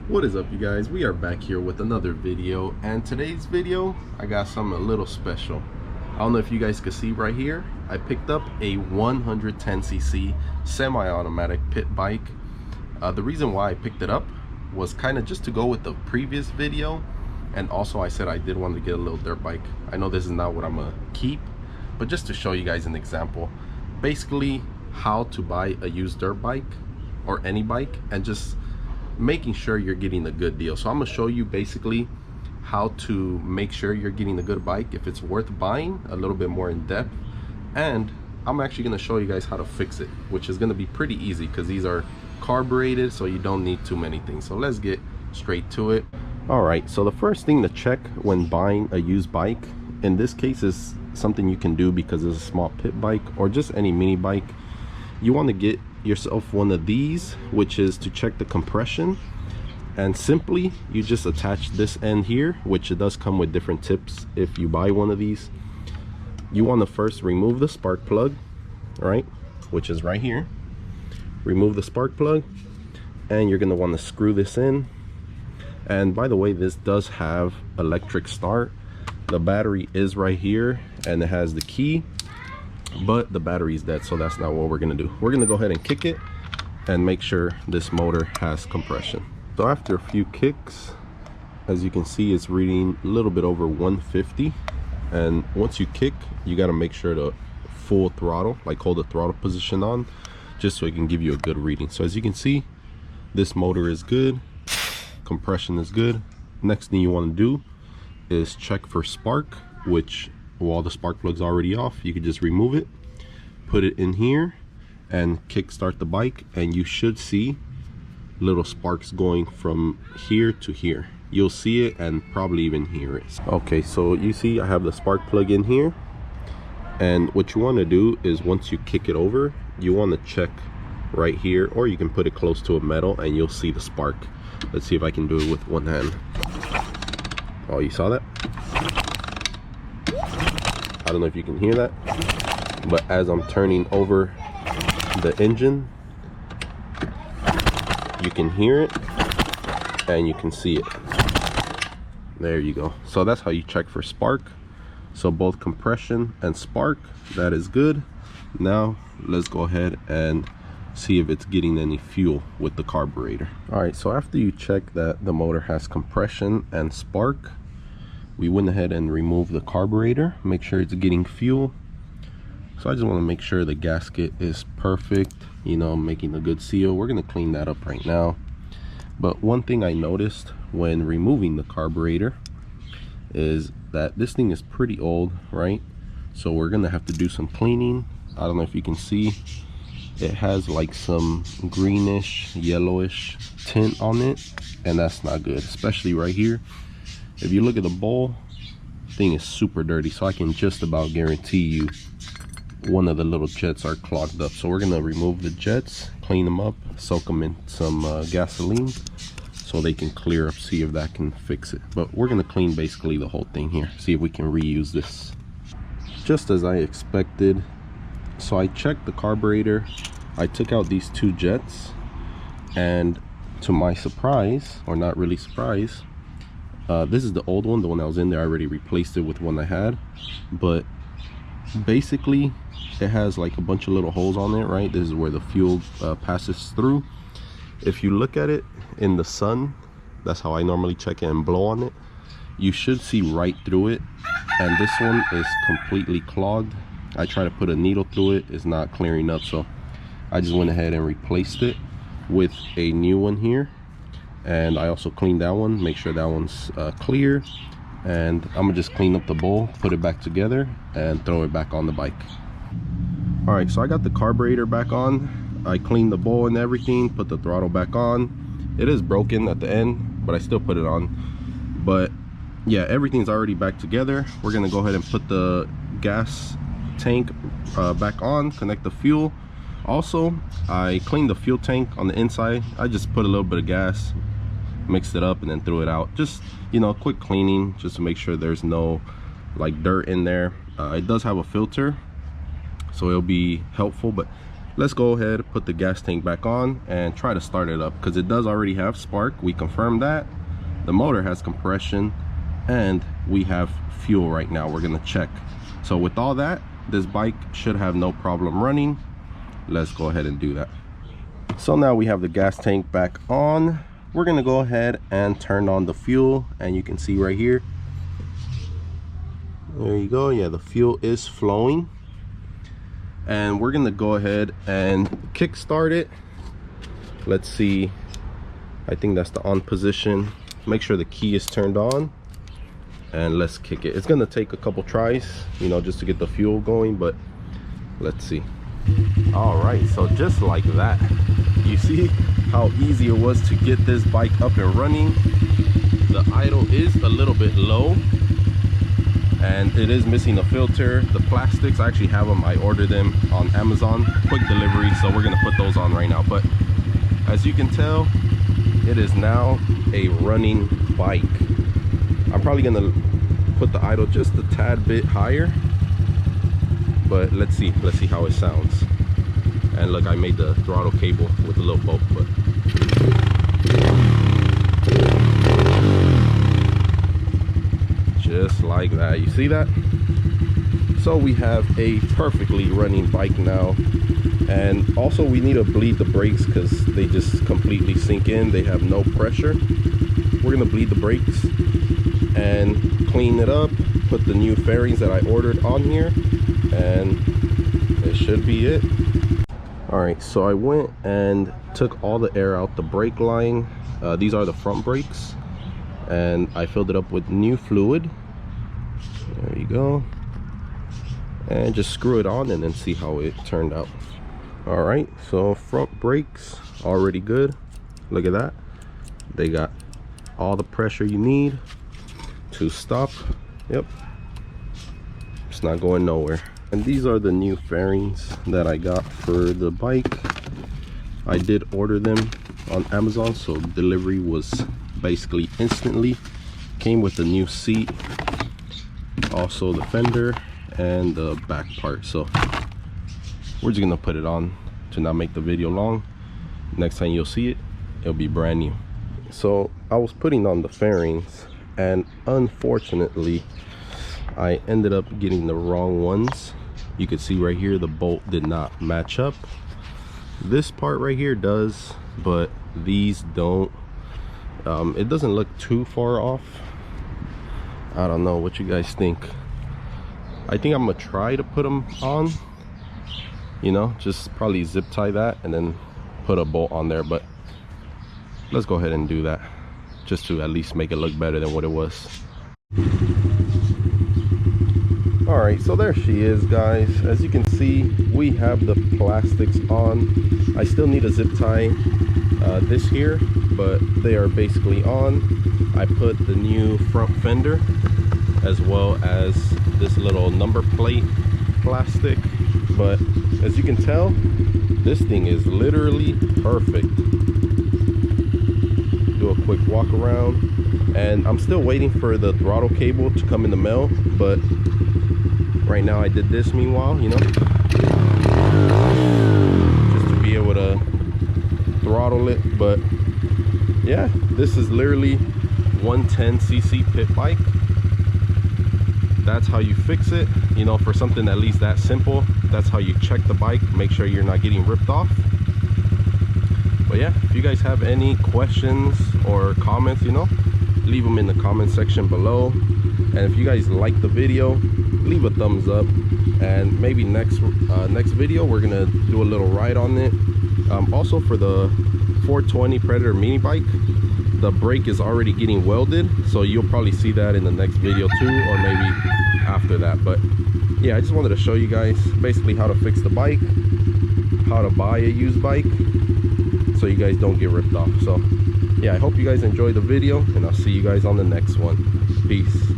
What is up, you guys? We are back here with another video, and today's video I got something a little special. I don't know if you guys can see right here, I picked up a 110cc semi-automatic pit bike. The reason why I picked it up was kind of just to go with the previous video, and also I said I did want to get a little dirt bike. I know this is not what I'm gonna keep, but just to show you guys an example, basically how to buy a used dirt bike or any bike, and just making sure you're getting a good deal. So I'm gonna show you basically how to make sure you're getting a good bike, if it's worth buying, a little bit more in depth, and I'm actually gonna show you guys how to fix it, which is gonna be pretty easy because these are carbureted, so you don't need too many things. So let's get straight to it. All right, so the first thing to check when buying a used bike, in this case is something you can do because it's a small pit bike or just any mini bike. You want to get yourself one of these, which is to check the compression, and simply you just attach this end here, which it does come with different tips if you buy one of these. You want to first remove the spark plug, right, which is right here. Remove the spark plug, and you're going to want to screw this in. And by the way, this does have electric start. The battery is right here and it has the key, but the battery is dead, so that's not what we're gonna do. We're gonna go ahead and kick it and make sure this motor has compression. So after a few kicks, as you can see, it's reading a little bit over 150, and once you kick, you got to make sure to full throttle, like hold the throttle position on, just so it can give you a good reading. So as you can see, this motor is good, compression is good. Next thing you want to do is check for spark, which while the spark plug's already off, you can just remove it, put it in here, and kick start the bike, and you should see little sparks going from here to here. You'll see it and probably even hear it. Okay, so you see I have the spark plug in here, and what you want to do is once you kick it over, you want to check right here, or you can put it close to a metal and you'll see the spark. Let's see if I can do it with one hand. Oh, you saw that? I don't know if you can hear that, but as I'm turning over the engine, you can hear it and you can see it. There you go. So that's how you check for spark. So both compression and spark, that is good. Now let's go ahead and see if it's getting any fuel with the carburetor. All right, so after you check that the motor has compression and spark, we went ahead and removed the carburetor, make sure it's getting fuel. So I just want to make sure the gasket is perfect, you know, making a good seal. We're going to clean that up right now. But one thing I noticed when removing the carburetor is that this thing is pretty old, right? So we're going to have to do some cleaning. I don't know if you can see, it has like some greenish, yellowish tint on it, and that's not good, especially right here. If you look at the bowl, thing is super dirty, so I can just about guarantee you one of the little jets are clogged up. So we're gonna remove the jets, clean them up, soak them in some gasoline so they can clear up, see if that can fix it. But we're gonna clean basically the whole thing here, see if we can reuse this. Just as I expected, so I checked the carburetor, I took out these two jets, and to my surprise, or not really surprise, this is the old one, the one that was in there. I already replaced it with one I had, but basically it has like a bunch of little holes on it, right? This is where the fuel passes through. If you look at it in the sun, that's how I normally check it, and blow on it, you should see right through it, and this one is completely clogged. I try to put a needle through it, it's not clearing up, so I just went ahead and replaced it with a new one here. And I also cleaned that one, make sure that one's clear, and I'm gonna just clean up the bowl, put it back together, and throw it back on the bike. All right, so I got the carburetor back on, I cleaned the bowl and everything, put the throttle back on. It is broken at the end, but I still put it on. But yeah, everything's already back together. We're gonna go ahead and put the gas tank back on, connect the fuel. Also, I cleaned the fuel tank on the inside. I just put a little bit of gas, mixed it up, and then threw it out. Just, you know, quick cleaning just to make sure there's no like dirt in there. It does have a filter, so it'll be helpful, but let's go ahead, put the gas tank back on and try to start it up, because it does already have spark. We confirmed that. The motor has compression and we have fuel right now. We're gonna check. So with all that, this bike should have no problem running. Let's go ahead and do that. So now we have the gas tank back on. We're gonna go ahead and turn on the fuel, and you can see right here, there you go. Yeah, the fuel is flowing, and we're gonna go ahead and kick start it. Let's see, I think that's the on position. Make sure the key is turned on, and let's kick it. It's gonna take a couple tries, you know, just to get the fuel going, but let's see. All right, so just like that, you see how easy it was to get this bike up and running. The idle is a little bit low, and it is missing a filter. The plastics, I actually have them. I ordered them on Amazon, quick delivery, so we're gonna put those on right now. But as you can tell, it is now a running bike. I'm probably gonna put the idle just a tad bit higher, but let's see how it sounds. And look, I made the throttle cable with a little bolt, but just like that. You see that? So we have a perfectly running bike now. And also we need to bleed the brakes because they just completely sink in. They have no pressure. We're gonna bleed the brakes and clean it up, put the new fairings that I ordered on here, and it should be it. All right, so I went and took all the air out the brake line. These are the front brakes, and I filled it up with new fluid. There you go. And just screw it on and then see how it turned out. All right, so front brakes already good. Look at that. They got all the pressure you need to stop. Yep, it's not going nowhere. And these are the new fairings that I got for the bike. I did order them on Amazon, so delivery was basically instantly. Came with the new seat, also the fender and the back part. So we're just gonna put it on to not make the video long. Next time you'll see it, it'll be brand new. So I was putting on the fairings, and unfortunately I ended up getting the wrong ones. You can see right here the bolt did not match up. This part right here does, but these don't. It doesn't look too far off. I don't know what you guys think. I think I'm gonna try to put them on, you know, just probably zip tie that and then put a bolt on there. But let's go ahead and do that, just to at least make it look better than what it was. All right, so there she is, guys. As you can see, we have the plastics on. I still need a zip tie this here, but they are basically on. I put the new front fender as well as this little number plate plastic, but as you can tell, this thing is literally perfect. Do a quick walk around, and I'm still waiting for the throttle cable to come in the mail, but right now I did this meanwhile, you know, just to be able to throttle it. But yeah, this is literally 110cc pit bike. That's how you fix it, you know, for something at least that simple. That's how you check the bike, make sure you're not getting ripped off. But yeah, if you guys have any questions or comments, you know, leave them in the comment section below. And if you guys like the video, leave a thumbs up, and maybe next video we're gonna do a little ride on it. Also, for the 420 Predator mini bike, the brake is already getting welded, so you'll probably see that in the next video too, or maybe after that. But yeah, I just wanted to show you guys basically how to fix the bike, how to buy a used bike, so you guys don't get ripped off. So yeah, I hope you guys enjoyed the video, and I'll see you guys on the next one. Peace.